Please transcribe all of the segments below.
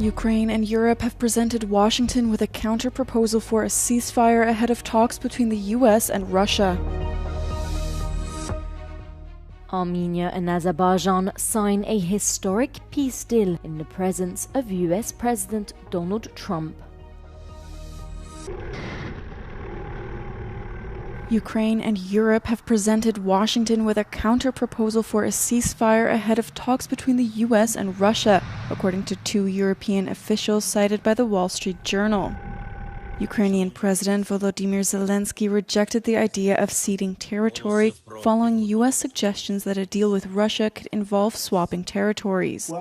Ukraine and Europe have presented Washington with a counter-proposal for a ceasefire ahead of talks between the US and Russia. Armenia and Azerbaijan sign a historic peace deal in the presence of US President Donald Trump. Ukraine and Europe have presented Washington with a counter-proposal for a ceasefire ahead of talks between the US and Russia, according to two European officials cited by the Wall Street Journal. Ukrainian President Volodymyr Zelensky rejected the idea of ceding territory following US suggestions that a deal with Russia could involve swapping territories.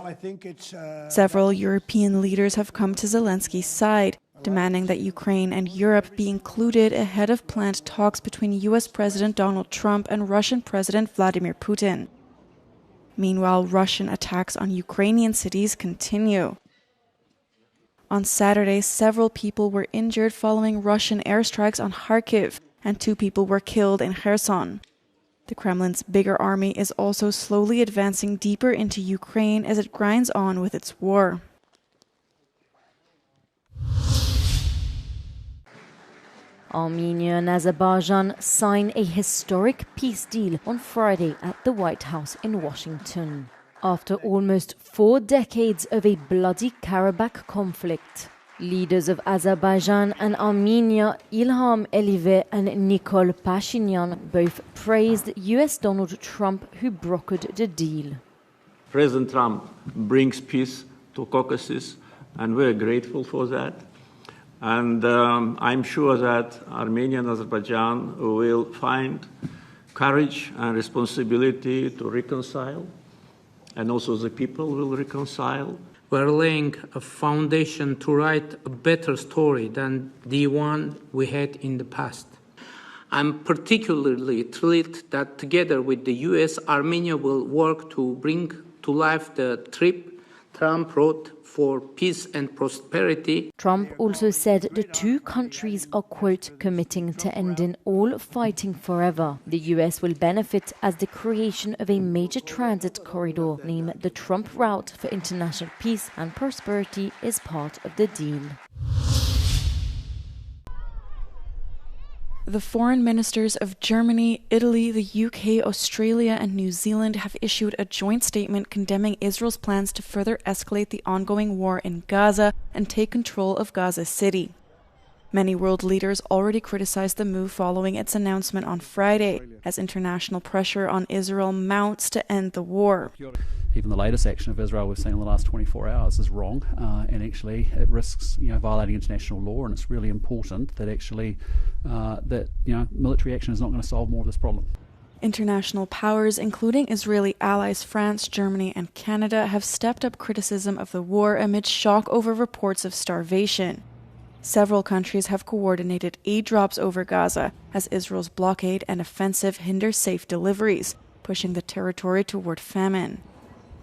Several European leaders have come to Zelensky's side, demanding that Ukraine and Europe be included ahead of planned talks between US President Donald Trump and Russian President Vladimir Putin. Meanwhile, Russian attacks on Ukrainian cities continue. On Saturday, several people were injured following Russian airstrikes on Kharkiv, and 2 people were killed in Kherson. The Kremlin's bigger army is also slowly advancing deeper into Ukraine as it grinds on with its war. Armenia and Azerbaijan sign a historic peace deal on Friday at the White House in Washington. After almost 4 decades of a bloody Karabakh conflict, leaders of Azerbaijan and Armenia, Ilham Aliyev and Nikol Pashinyan, both praised US Donald Trump, who brokered the deal. President Trump brings peace to Caucasus, and we're grateful for that. And I'm sure that Armenia and Azerbaijan will find courage and responsibility to reconcile, and also the people will reconcile. We're laying a foundation to write a better story than the one we had in the past. I'm particularly thrilled that together with the US, Armenia will work to bring to life the trip Trump wrote for peace and prosperity. Trump also said the two countries are, quote, committing to ending all fighting forever. The US will benefit as the creation of a major transit corridor named the Trump Route for International Peace and Prosperity is part of the deal. The foreign ministers of Germany, Italy, the UK, Australia, and New Zealand have issued a joint statement condemning Israel's plans to further escalate the ongoing war in Gaza and take control of Gaza City. Many world leaders already criticized the move following its announcement on Friday, as international pressure on Israel mounts to end the war. Even the latest action of Israel we've seen in the last 24 hours is wrong, and actually it risks, violating international law. And it's really important that actually military action is not going to solve more of this problem. International powers, including Israeli allies France, Germany, and Canada, have stepped up criticism of the war amid shock over reports of starvation. Several countries have coordinated aid drops over Gaza as Israel's blockade and offensive hinder safe deliveries, pushing the territory toward famine.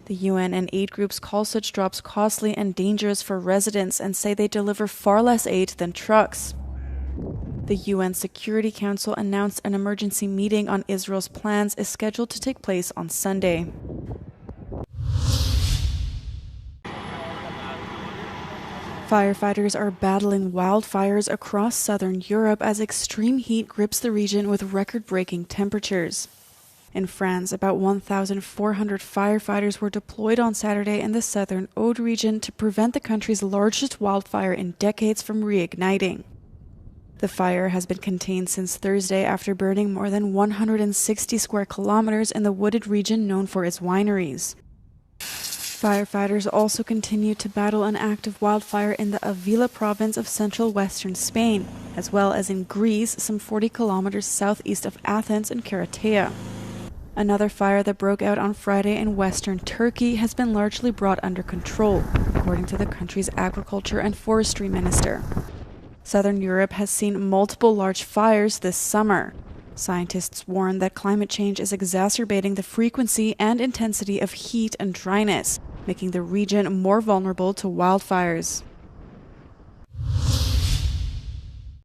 The UN and aid groups call such drops costly and dangerous for residents and say they deliver far less aid than trucks. The UN Security Council announced an emergency meeting on Israel's plans is scheduled to take place on Sunday. Firefighters are battling wildfires across southern Europe as extreme heat grips the region with record-breaking temperatures. In France, about 1,400 firefighters were deployed on Saturday in the southern Aude region to prevent the country's largest wildfire in decades from reigniting. The fire has been contained since Thursday after burning more than 160 square kilometers in the wooded region known for its wineries. Firefighters also continue to battle an active wildfire in the Avila province of central western Spain, as well as in Greece, some 40 kilometers southeast of Athens and Keratea. Another fire that broke out on Friday in western Turkey has been largely brought under control, according to the country's agriculture and forestry minister. Southern Europe has seen multiple large fires this summer. Scientists warn that climate change is exacerbating the frequency and intensity of heat and dryness, making the region more vulnerable to wildfires.